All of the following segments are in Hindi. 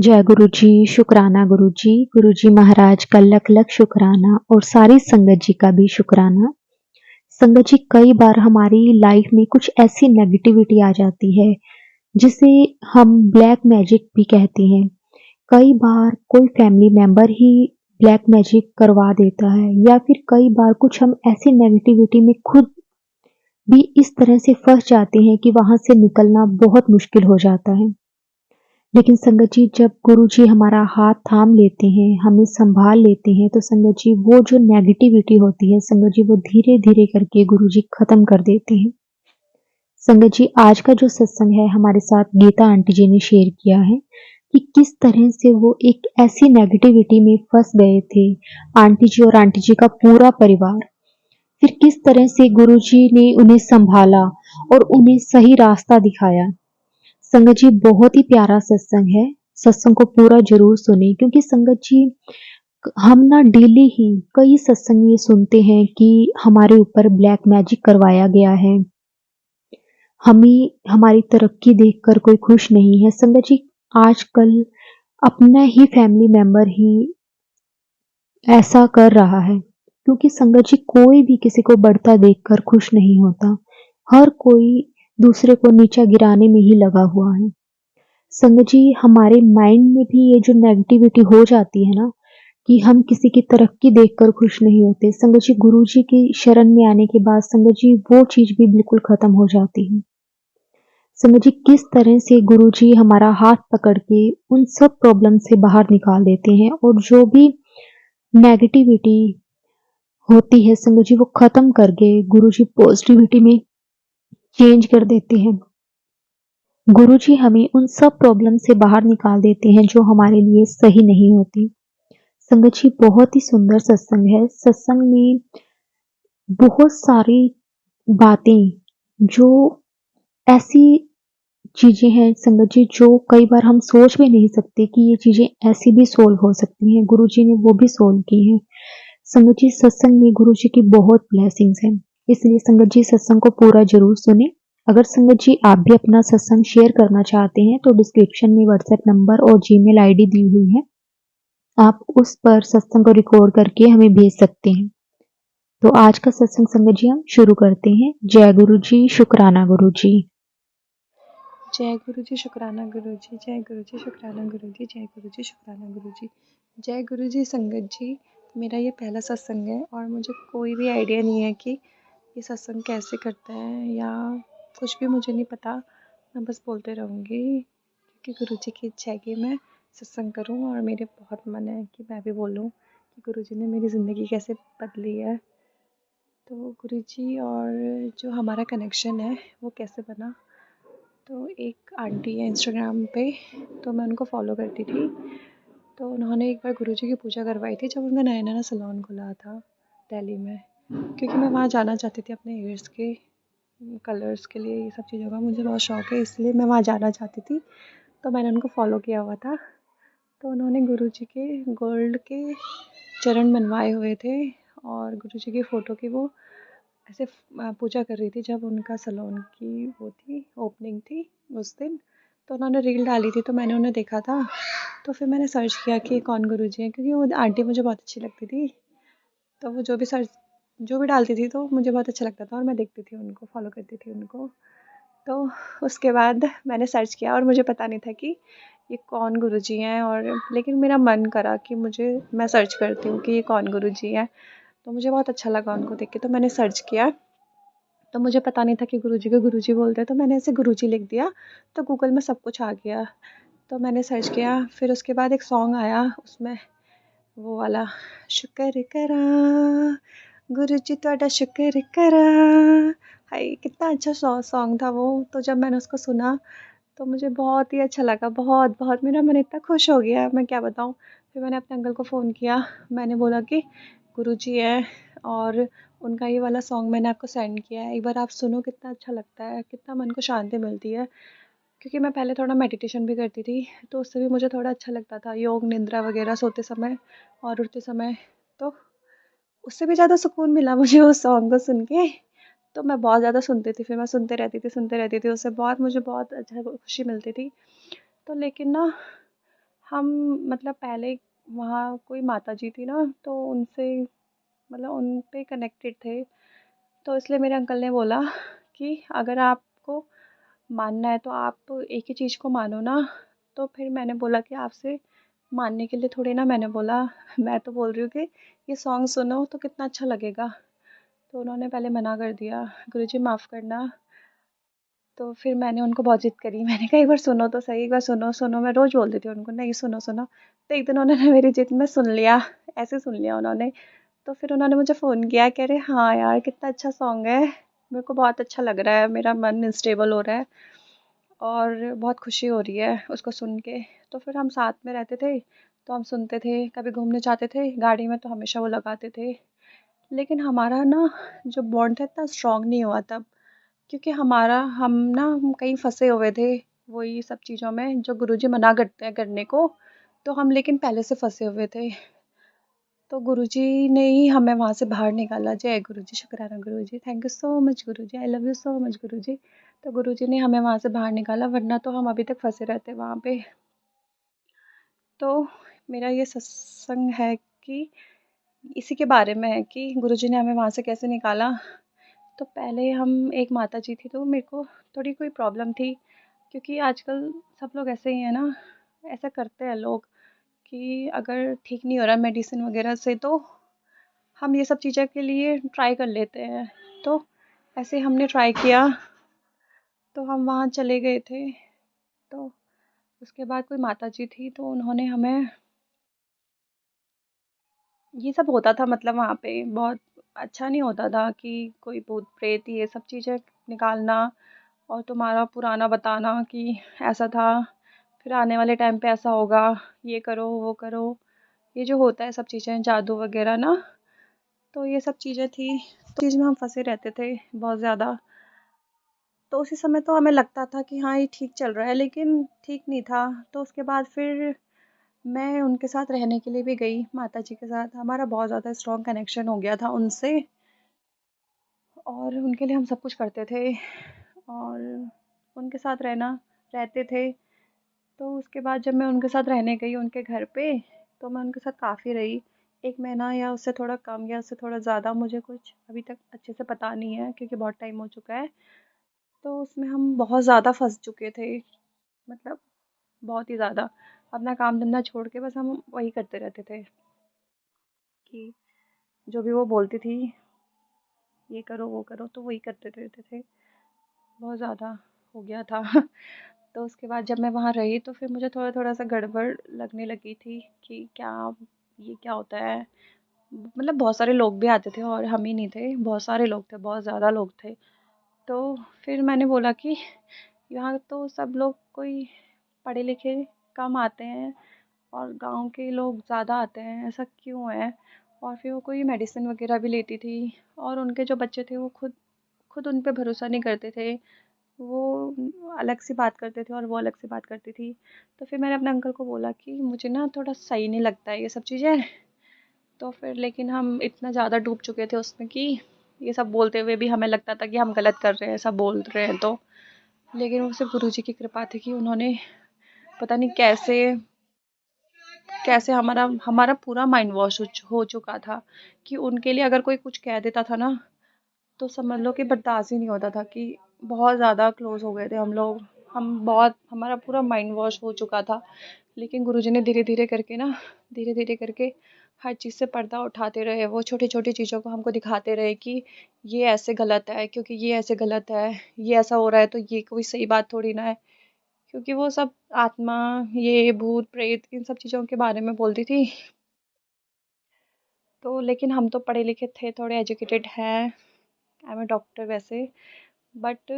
जय गुरु जी, शुक्राना गुरु जी महाराज का लख लख शुक्राना और सारी संगत जी का भी शुक्राना। संगत जी, कई बार हमारी लाइफ में कुछ ऐसी नेगेटिविटी आ जाती है जिसे हम ब्लैक मैजिक भी कहते हैं। कई बार कोई फैमिली मेंबर ही ब्लैक मैजिक करवा देता है या फिर कई बार कुछ हम ऐसी नेगेटिविटी में खुद भी इस तरह से फंस जाते हैं कि वहां से निकलना बहुत मुश्किल हो जाता है। लेकिन संगत जी, जब गुरु जी हमारा हाथ थाम लेते हैं, हमें संभाल लेते हैं, तो संगत जी वो जो नेगेटिविटी होती है संगत जी, वो धीरे धीरे करके गुरु जी खत्म कर देते हैं। संगत जी, आज का जो सत्संग है हमारे साथ गीता आंटी जी ने शेयर किया है कि किस तरह से वो एक ऐसी नेगेटिविटी में फंस गए थे, आंटी जी और आंटी जी का पूरा परिवार। फिर किस तरह से गुरु जी ने उन्हें संभाला और उन्हें सही रास्ता दिखाया। संगत जी, बहुत ही प्यारा सत्संग है। सत्संग को पूरा जरूर सुने, क्योंकि संगत जी हम ना डेली ही कई सत्संग ये सुनते हैं कि हमारे ऊपर ब्लैक मैजिक करवाया गया है, हमें हमारी तरक्की देखकर कोई खुश नहीं है। संगत जी, आजकल अपना ही फैमिली मेंबर ही ऐसा कर रहा है, क्योंकि संगत जी कोई भी किसी को बढ़ता देखकर खुश नहीं होता। हर कोई दूसरे को नीचा गिराने में ही लगा हुआ है। संगत जी, हमारे माइंड में भी ये जो नेगेटिविटी हो जाती है ना, कि हम किसी की तरक्की देखकर खुश नहीं होते, संगत जी गुरु जी की शरण में आने के बाद संगत जी वो चीज भी बिल्कुल खत्म हो जाती है। संगत जी, किस तरह से गुरु जी हमारा हाथ पकड़ के उन सब प्रॉब्लम से बाहर निकाल देते हैं और जो भी नेगेटिविटी होती है संगत जी वो खत्म करके गुरु जी पॉजिटिविटी में चेंज कर देते हैं। गुरु जी हमें उन सब प्रॉब्लम से बाहर निकाल देते हैं जो हमारे लिए सही नहीं होती। संगत जी, बहुत ही सुंदर सत्संग है। सत्संग में बहुत सारी बातें, जो ऐसी चीजें हैं संगत जी जो कई बार हम सोच भी नहीं सकते कि ये चीजें ऐसी भी सोल्व हो सकती हैं, गुरु जी ने वो भी सोल्व की हैं। संगत जी, सत्संग में गुरु जी की बहुत ब्लेसिंग्स हैं, इसलिए संगत जी सत्संग को पूरा जरूर सुने। अगर संगत जी आप भी अपना सत्संग शेयर करना चाहते हैं तो डिस्क्रिप्शन में व्हाट्सएप नंबर और जीमेल आईडी दी हुई है, आप उस पर सत्संग को रिकॉर्ड करके हमें भेज सकते हैं। तो आज का सत्संग संगत जी हम शुरू करते हैं। जय गुरु जी, शुक्राना गुरु जी। जय गुरु जी, शुक्राना गुरु जी। जय गुरु जी, शुक्राना गुरु जी। जय गुरु जी, शुक्राना गुरु जी। जय गुरु जी। संगत जी, मेरा ये पहला सत्संग है और मुझे कोई भी आइडिया नहीं है कि ये सत्संग कैसे करता है या कुछ भी मुझे नहीं पता। मैं बस बोलते रहूँगी क्योंकि गुरु जी की इच्छा है कि मैं सत्संग करूँ और मेरे बहुत मन है कि मैं भी बोलूँ कि गुरु जी ने मेरी ज़िंदगी कैसे बदली है। तो गुरु जी और जो हमारा कनेक्शन है वो कैसे बना। तो एक आंटी है इंस्टाग्राम पे, तो मैं उनको फॉलो करती थी। तो उन्होंने एक बार गुरुजी की पूजा करवाई थी जब उनका नया नया सैलून खुला था दिल्ली में, क्योंकि मैं वहाँ जाना चाहती थी अपने हेयर्स के कलर्स के लिए। ये सब चीज़ों का मुझे बहुत शौक है, इसलिए मैं वहाँ जाना चाहती थी। तो मैंने उनको फॉलो किया हुआ था। तो उन्होंने गुरुजी के गोल्ड के चरण बनवाए हुए थे और गुरुजी की फ़ोटो की वो ऐसे पूजा कर रही थी जब उनका सैलून की वो थी, ओपनिंग थी उस दिन। तो उन्होंने रील डाली थी तो मैंने उन्हें देखा था। तो फिर मैंने सर्च किया कि कौन गुरुजी हैं, क्योंकि वो आंटी मुझे बहुत अच्छी लगती थी। तो वो जो भी डालती थी तो मुझे बहुत अच्छा लगता था और मैं देखती थी उनको, फॉलो करती थी उनको। तो उसके बाद मैंने सर्च किया और मुझे पता नहीं था कि ये कौन गुरुजी हैं, और लेकिन मेरा मन करा कि मैं सर्च करती हूँ कि ये कौन गुरुजी हैं। तो मुझे बहुत अच्छा लगा उनको देख के, तो मैंने सर्च किया। तो मुझे पता नहीं था कि गुरुजी को गुरुजी बोलते हैं, तो मैंने ऐसे गुरुजी लिख दिया तो गूगल में सब कुछ आ गया। तो मैंने सर्च किया, फिर उसके बाद एक सॉन्ग आया उसमें वो वाला, शुक्र करा गुरुजी तुहाडा शुक्र करा। हाय कितना अच्छा सॉन्ग था वो। तो जब मैंने उसको सुना तो मुझे बहुत ही अच्छा लगा, बहुत बहुत मेरा मन इतना खुश हो गया, मैं क्या बताऊँ। फिर मैंने अपने अंकल को फ़ोन किया, मैंने बोला कि गुरुजी है और उनका ये वाला सॉन्ग मैंने आपको सेंड किया है, एक बार आप सुनो, कितना अच्छा लगता है, कितना मन को शांति मिलती है। क्योंकि मैं पहले थोड़ा मेडिटेशन भी करती थी, तो उससे भी मुझे थोड़ा अच्छा लगता था, योग निद्रा वगैरह सोते समय और उठते समय। तो उससे भी ज़्यादा सुकून मिला मुझे उस सॉन्ग को सुन के। तो मैं बहुत ज़्यादा सुनती थी, फिर मैं सुनते रहती थी, उससे बहुत मुझे बहुत अच्छा खुशी मिलती थी। तो लेकिन ना हम मतलब पहले वहाँ कोई माता जी थी ना, तो उनसे मतलब उन पे कनेक्टेड थे। तो इसलिए मेरे अंकल ने बोला कि अगर आपको मानना है तो आप एक ही चीज़ को मानो ना। तो फिर मैंने बोला कि आपसे मानने के लिए थोड़ी ना मैंने बोला, मैं तो बोल रही हूँ कि ये सॉन्ग सुनो तो कितना अच्छा लगेगा। तो उन्होंने पहले मना कर दिया, गुरुजी माफ़ करना। तो फिर मैंने उनको बहुत ज़िद करी, मैंने कहा एक बार सुनो तो सही, एक बार सुनो सुनो, मैं रोज़ बोलती थी उनको नहीं सुनो सुनो। तो एक दिन उन्होंने मेरी ज़िद में सुन लिया, ऐसे सुन लिया उन्होंने। तो फिर उन्होंने मुझे फ़ोन किया, कह रहे हाँ यार कितना अच्छा सॉन्ग है, मेरे को बहुत अच्छा लग रहा है, मेरा मन इंस्टेबल हो रहा है और बहुत खुशी हो रही है उसको सुन के। तो फिर हम साथ में रहते थे, तो हम सुनते थे, कभी घूमने जाते थे गाड़ी में तो हमेशा वो लगाते थे। लेकिन हमारा ना जो बॉन्ड था इतना स्ट्रॉन्ग नहीं हुआ तब, क्योंकि हम कहीं फंसे हुए थे वही सब चीज़ों में जो गुरुजी मना करते हैं करने को। तो हम लेकिन पहले से फंसे हुए थे। तो गुरुजी ने ही हमें वहाँ से बाहर निकाला। जय गुरुजी, शुक्राना Guruji, thank you so much Guruji, I love you so much Guruji. तो गुरुजी ने हमें वहाँ से बाहर निकाला, वरना तो हम अभी तक फंसे रहते वहाँ पे। तो मेरा ये सत्संग है कि इसी के बारे में है कि गुरुजी ने हमें वहाँ से कैसे निकाला। तो पहले हम एक माता जी थी, तो मेरे को थोड़ी कोई प्रॉब्लम थी, क्योंकि आजकल सब लोग ऐसे ही हैं ना, ऐसा करते हैं लोग कि अगर ठीक नहीं हो रहा मेडिसिन वगैरह से तो हम ये सब चीज़ों के लिए ट्राई कर लेते हैं। तो ऐसे हमने ट्राई किया, तो हम वहाँ चले गए थे। तो उसके बाद कोई माता जी थी, तो उन्होंने हमें ये सब होता था, मतलब वहाँ पे बहुत अच्छा नहीं होता था कि कोई भूत प्रेत ये सब चीज़ें निकालना और तुम्हारा पुराना बताना कि ऐसा था, फिर आने वाले टाइम पे ऐसा होगा, ये करो वो करो, ये जो होता है सब चीज़ें जादू वगैरह ना। तो ये सब चीज़ें थी, तो चीज़ में हम फंसे रहते थे बहुत ज़्यादा। तो उसी समय तो हमें लगता था कि हाँ ये ठीक चल रहा है, लेकिन ठीक नहीं था। तो उसके बाद फिर मैं उनके साथ रहने के लिए भी गई, माता जी के साथ हमारा बहुत ज़्यादा स्ट्रॉन्ग कनेक्शन हो गया था उनसे, और उनके लिए हम सब कुछ करते थे और उनके साथ रहते थे। तो उसके बाद जब मैं उनके साथ रहने गई उनके घर पे, तो मैं उनके साथ काफ़ी रही, 1 महीना या उससे थोड़ा कम या उससे थोड़ा ज़्यादा, मुझे कुछ अभी तक अच्छे से पता नहीं है क्योंकि बहुत टाइम हो चुका है। तो उसमें हम बहुत ज़्यादा फंस चुके थे, मतलब बहुत ही ज़्यादा। अपना काम धंधा छोड़ के बस हम वही करते रहते थे कि जो भी वो बोलती थी ये करो वो करो, तो वही करते रहते थे। बहुत ज़्यादा हो गया था। तो उसके बाद जब मैं वहाँ रही तो फिर मुझे थोड़ा थोड़ा सा गड़बड़ लगने लगी थी कि क्या ये क्या होता है। मतलब बहुत सारे लोग भी आते थे और हम ही नहीं थे, बहुत सारे लोग थे, बहुत ज़्यादा लोग थे। तो फिर मैंने बोला कि यहाँ तो सब लोग कोई पढ़े लिखे कम आते हैं और गाँव के लोग ज़्यादा आते हैं, ऐसा क्यों है। और फिर वो कोई मेडिसिन वगैरह भी लेती थी और उनके जो बच्चे थे वो खुद खुद उन पे भरोसा नहीं करते थे। वो अलग सी बात करते थे और वो अलग सी बात करती थी। तो फिर मैंने अपने अंकल को बोला कि मुझे ना थोड़ा सही नहीं लगता है ये सब चीज़ें। तो फिर लेकिन हम इतना ज़्यादा डूब चुके थे उसमें कि ये सब बोलते हुए भी हमें लगता था कि हम गलत कर रहे हैं, सब बोल रहे हैं तो। लेकिन वो सिर्फ गुरुजी की कृपा थी कि उन्होंने पता नहीं कैसे कैसे हमारा हमारा पूरा माइंड वॉश हो चुका था कि उनके लिए अगर कोई कुछ कह देता था ना, तो समझ लो कि बर्दाश्त ही नहीं होता था, कि बहुत ज़्यादा क्लोज हो गए थे हम लोग। हमारा पूरा माइंड वॉश हो चुका था। लेकिन गुरुजी ने धीरे धीरे करके ना, धीरे धीरे करके हर चीज़ से पर्दा उठाते रहे, वो छोटी छोटी चीज़ों को हमको दिखाते रहे कि ये ऐसे गलत है, क्योंकि ये ऐसे गलत है, ये ऐसा हो रहा है तो ये कोई सही बात थोड़ी ना है। क्योंकि वो सब आत्मा, ये भूत प्रेत, इन सब चीज़ों के बारे में बोलती थी। तो लेकिन हम तो पढ़े लिखे थे, थोड़े एजुकेटेड हैं, आई एम ए डॉक्टर वैसे। बट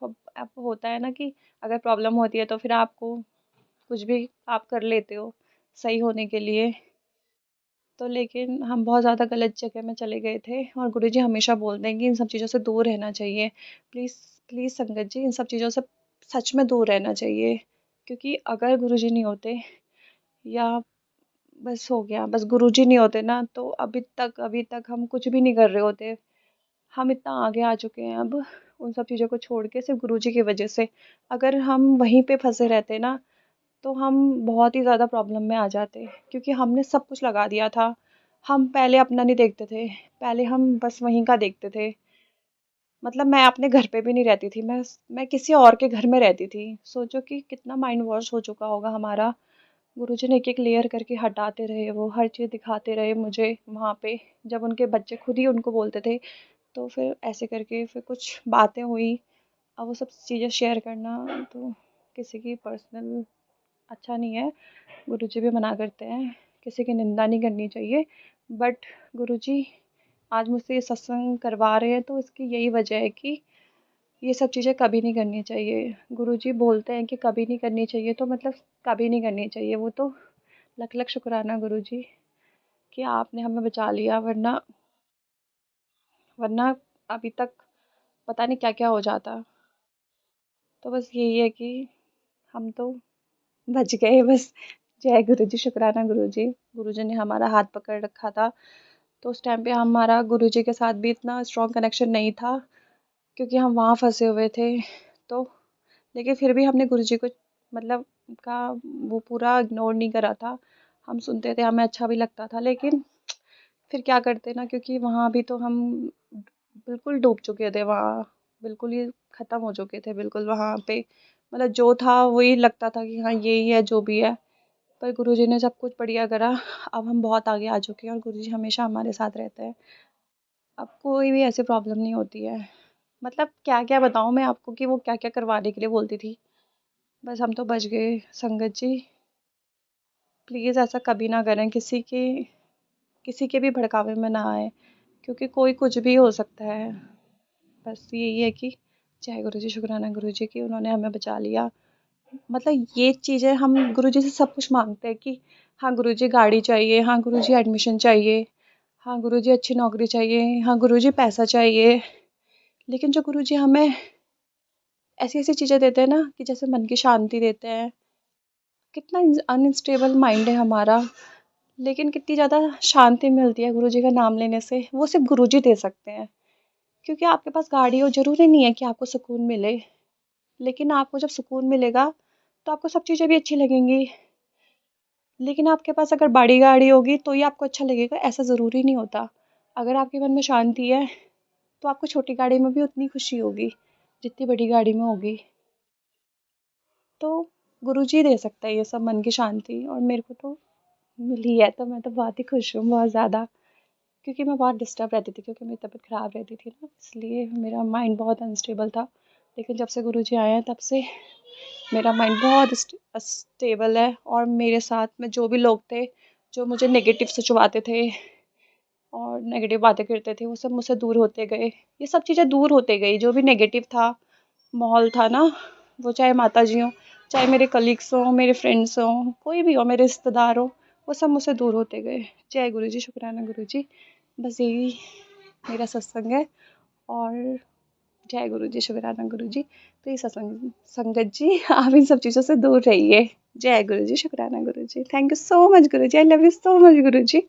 अब होता है ना कि अगर प्रॉब्लम होती है तो फिर आपको कुछ भी आप कर लेते हो सही होने के लिए। तो लेकिन हम बहुत ज़्यादा गलत जगह में चले गए थे और गुरुजी हमेशा बोलते हैं कि इन सब चीज़ों से दूर रहना चाहिए। प्लीज़ प्लीज़ संगत जी, इन सब चीज़ों से सच में दूर रहना चाहिए। क्योंकि अगर गुरुजी नहीं होते, या बस हो गया, बस गुरुजी नहीं होते ना, तो अभी तक हम कुछ भी नहीं कर रहे होते। हम इतना आगे आ चुके हैं अब उन सब चीज़ों को छोड़ के, सिर्फ गुरुजी की वजह से। अगर हम वहीं पे फंसे रहते ना, तो हम बहुत ही ज़्यादा प्रॉब्लम में आ जाते, क्योंकि हमने सब कुछ लगा दिया था। हम पहले अपना नहीं देखते थे, पहले हम बस वहीं का देखते थे। मतलब मैं अपने घर पे भी नहीं रहती थी, मैं किसी और के घर में रहती थी। सोचो कि कितना माइंड वॉश हो चुका होगा हमारा। गुरुजी ने एक-एक लेयर करके हटाते रहे, वो हर चीज़ दिखाते रहे मुझे वहाँ पे। जब उनके बच्चे खुद ही उनको बोलते थे, तो फिर ऐसे करके फिर कुछ बातें हुई। अब वो सब चीज़ें शेयर करना तो किसी की पर्सनल अच्छा नहीं है। गुरुजी भी मना करते हैं, किसी की निंदा नहीं करनी चाहिए। बट गुरुजी आज मुझसे ये सत्संग करवा रहे हैं, तो इसकी यही वजह है कि ये सब चीज़ें कभी नहीं करनी चाहिए। गुरुजी बोलते हैं कि कभी नहीं करनी चाहिए, तो मतलब कभी नहीं करनी चाहिए। वो तो लख लख शुक्राना गुरुजी कि आपने हमें बचा लिया, वरना वरना अभी तक पता नहीं क्या क्या हो जाता। तो बस यही है कि हम तो बच गए बस। जय गुरुजी, शुक्राना गुरुजी। गुरुजी ने हमारा हाथ पकड़ रखा था, तो उस टाइम पे हमारा गुरुजी के साथ भी इतना स्ट्रॉन्ग कनेक्शन नहीं था, क्योंकि हम वहाँ फंसे हुए थे। तो लेकिन फिर भी हमने गुरुजी को मतलब का वो पूरा इग्नोर नहीं करा था। हम सुनते थे, हमें अच्छा भी लगता था, लेकिन फिर क्या करते ना, क्योंकि वहाँ भी तो हम बिल्कुल डूब चुके थे वहाँ, बिल्कुल ही ख़त्म हो चुके थे बिल्कुल वहाँ पे। मतलब जो था वही लगता था कि हाँ यही है जो भी है। पर गुरुजी ने सब कुछ बढ़िया करा। अब हम बहुत आगे आ चुके हैं और गुरुजी हमेशा हमारे साथ रहते हैं। अब कोई भी ऐसी प्रॉब्लम नहीं होती है। मतलब क्या-क्या बताऊँ मैं आपको कि वो क्या-क्या करवाने के लिए बोलती थी। बस हम तो बच गए। संगत जी, प्लीज़ ऐसा कभी ना करें, किसी के भी भड़कावे में ना आएँ, क्योंकि कोई कुछ भी हो सकता है। बस यही है कि जय गुरुजी, शुक्राना गुरुजी कि उन्होंने हमें बचा लिया। मतलब ये चीज़ें हम गुरुजी से सब कुछ माँगते हैं कि हाँ गुरुजी गाड़ी चाहिए, हाँ गुरुजी एडमिशन चाहिए, हाँ गुरुजी अच्छी नौकरी चाहिए, हाँ गुरुजी पैसा चाहिए। लेकिन जो गुरुजी हमें ऐसी-ऐसी चीज़ें देते हैं ना, कि जैसे मन की शांति देते हैं। कितना अनस्टेबल माइंड है हमारा, लेकिन कितनी ज़्यादा शांति मिलती है गुरुजी का नाम लेने से, वो सिर्फ़ गुरुजी दे सकते हैं। क्योंकि आपके पास गाड़ी हो, ज़रूरी नहीं है कि आपको सुकून मिले, लेकिन आपको जब सुकून मिलेगा, तो आपको सब चीज़ें भी अच्छी लगेंगी। लेकिन आपके पास अगर बड़ी गाड़ी होगी, तो ही आपको अच्छा लगेगा, ऐसा ज़रूरी नहीं होता। अगर आपके मन में शांति है, तो आपको छोटी गाड़ी में भी उतनी खुशी होगी, जितनी बड़ी गाड़ी में होगी। तो गुरुजी दे सकता है ये सब मन की शांति, और मेरे को तो मिली है, तो मैं तो बहुत ही खुश हूँ, बहुत ज़्यादा। क्योंकि मैं बहुत डिस्टर्ब रहती थी, क्योंकि मेरी तबीयत ख़राब रहती थी ना, इसलिए मेरा माइंड बहुत अनस्टेबल था। लेकिन जब से गुरुजी आए हैं, तब से मेरा माइंड बहुत स्टेबल है, और मेरे साथ में जो भी लोग थे, जो मुझे नेगेटिव सोचवाते थे और नेगेटिव बातें करते थे, वो सब मुझसे दूर होते गए। ये सब चीज़ें दूर होते गई, जो भी नेगेटिव था, माहौल था ना, वो चाहे माताजी हों, चाहे मेरे कलीग्स हों, मेरे फ्रेंड्स हों, कोई भी हो, मेरे रिश्तेदार हों, वो सब मुझसे दूर होते गए। जय गुरुजी, शुक्राना गुरुजी। बस यही मेरा सत्संग है। और जय गुरुजी, शुक्राना गुरुजी। तो ये सत्संग संगत जी, आप इन सब चीज़ों से दूर रहिए। जय गुरुजी, शुक्राना Guruji. Thank you so much Guruji. I love you so much Guruji.